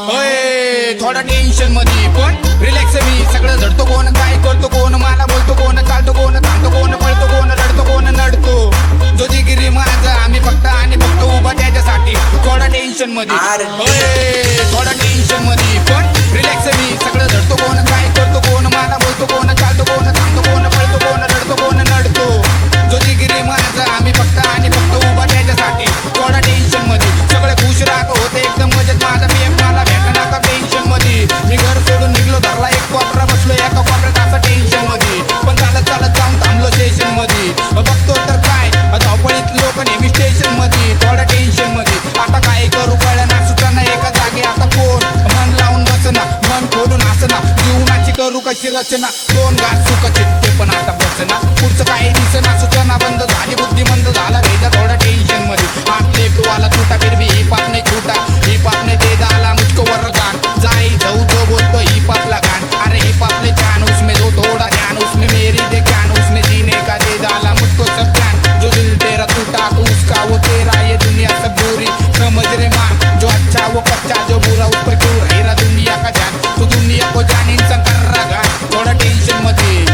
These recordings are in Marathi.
होय थोडा टेन्शन मध्ये पण रिलॅक्स मी सगळं झडतो कोण काय करतो कोण मला बोलतो कोण चालतो कोण थांबतो कोण पळतो कोण रडतो कोण नडतो जो जिगिरी माझा आम्ही फक्त आणि फक्त उभा त्याच्यासाठी थोडा टेन्शन मध्ये होय थोडा टेन्शन मध्ये पण रिलॅक्स मी सगळं झडतो कोण काय करतो कोण मला बोलतो कोण चालतो कोण थांबतो कोण पळतो कोण रडतो कोण नडतो जो जिगिरी माझा आम्ही फक्त आणि फक्त उभा त्याच्यासाठी थोडा टेन्शन मध्ये सगळे खुश राहतो होते एकदम मजेत माझा प्रेम मला भेटणार का टेन्शन मध्ये मी घर सोडून निघलो धरला एक कोपरा बसलो एका कोपऱ्यात असं टेन्शन मध्ये पण चालत चालत जाऊन थांबलो स्टेशन मध्ये बघतो तर काय धावपळीत लोक नेहमी स्टेशन मध्ये थोडा टेन्शन मध्ये आता काय करू कळना सुटाना एका जागी आता कोण मन लावून बसना मन खोलून असना जीवनाची करू कशी रचना दोन घास सुखाचे ते पण आता बसना पुढचं काही दिसना सुचना बंद झाली बुद्धिमंत झाला भेजा थोडा टेन्शन मध्ये हात लेफ्ट वाला छूटा फिर भी हिप हॉप ने छूटा हिप हॉप ने दे डाला मुझको वरदान जाई जाऊ जो बोलतो हिप हॉप ला गान अरे हिप हॉप ने जान उसमें जो थोड़ा ध्यान उसमें मेरी दे ज्ञान उसने जीने का दे डाला मुझको सब ज्ञान जो दिल तेरा टूटा तो उसका वो तेरा ये दुनिया सब बुरी समझ रे माँ जो अच्छा वो कच्चा जो बुरा उस पर क्यों रहेगा दुनिया का ध्यान तो दुनिया को जान इंसान कर रहा थोड़ा टेन्शन मध्ये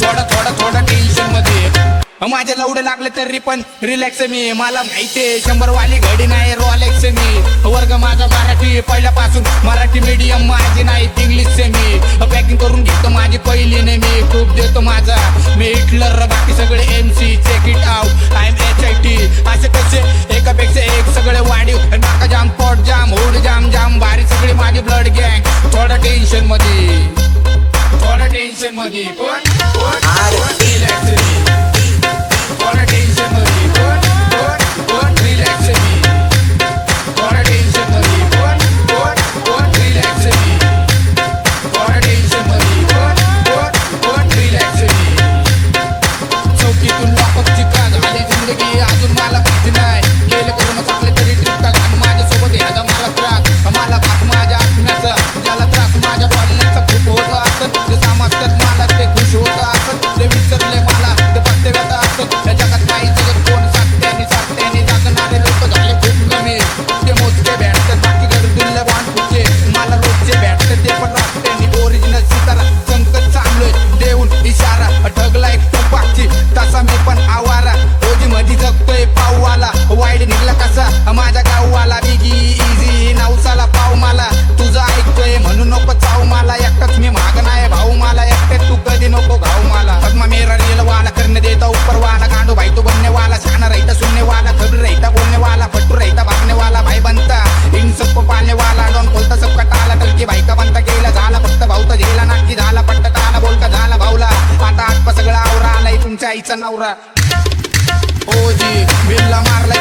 थोडा टेन्शन मध्ये माझे लवडे लागले तरी पण रिलॅक्स मी मला माहितीये 100 वाली घडी नाही रोलेक्स मी वर्ग माझा मराठी पहिल्यापासून मराठी मीडियम माझी नाही इंग्लिश से मी पॅकिंग करून घेतो माझी पहिली ने मी खूप देतो माझा मी हिटलर बाकी सगळे MC check it out I am HIT असे कसे एकापेक्षा एक सगळे वाढीव नाका जाम पोट जाम होड जाम जाम भारी सगळी माझी ब्लड गँग थोडा टेन्शन मध्ये पण रिलॅक्स मी थोडा टेन्शन मध्ये पण रिलॅक्स मी थोडा टेन्शन मध्ये पण रिलॅक्स मी थोडा टेन्शन मध्ये पण रिलॅक्स मी चौकीतून लॉकअपची का झाली जिंदगी अजून मला माहिती नाही गेले करून टाकले तरी ट्रिप का घाण माझ्यासोबत याचा मला त्रास मला खात माझ्या आत्म्याचा ज्याला त्रास माझ्या बोलण्याचा खूप होत असत जे समजतात मला ते खुश होत असत ते विसरले मला ते पत्ते व्यथा असत त्या जगात काही जगत कोण सात्याने जगणारे लोक झाले खूप कमी ते मोजके भेटतात बाकी गरजुल्ले वाण पुढचे मला रोजचे भेटतात ते पण रस्त्याने ओरिजिनल सितारा संकट चांगलोय देऊन इशारा ठगला एक टोपाची तसा मी पण आवारा रोजी मध्ये जगतोय पाववाला वाईट निघला कसा माझ्या गाववाला बिगी इझी नवसाला पाव मला तुझं ऐकतोय म्हणून नको चाव मला एकटाच मी माग नाही भाऊ मला एकटे तू कधी नको घाव मला पद्मा मेरा रेल वाला करने देता ऊपर वाला गांडू भाई तो बनने वाला शाना रहता सुनने वाला खबर रहता बोलने वाला फट्टू रहता भागने वाला भाई बनता इन सबको पालने वाला डॉन खोलता सबका टाला टलकी भाई का बनता गेला झाला फक्त भाऊ तर झेला नाकी झाला पट्टा टाला बोलका झाला भाऊला आता आठपा सगळा आवरा आलाय तुमच्या आईचा नवरा ओ जी बिल्ला मारला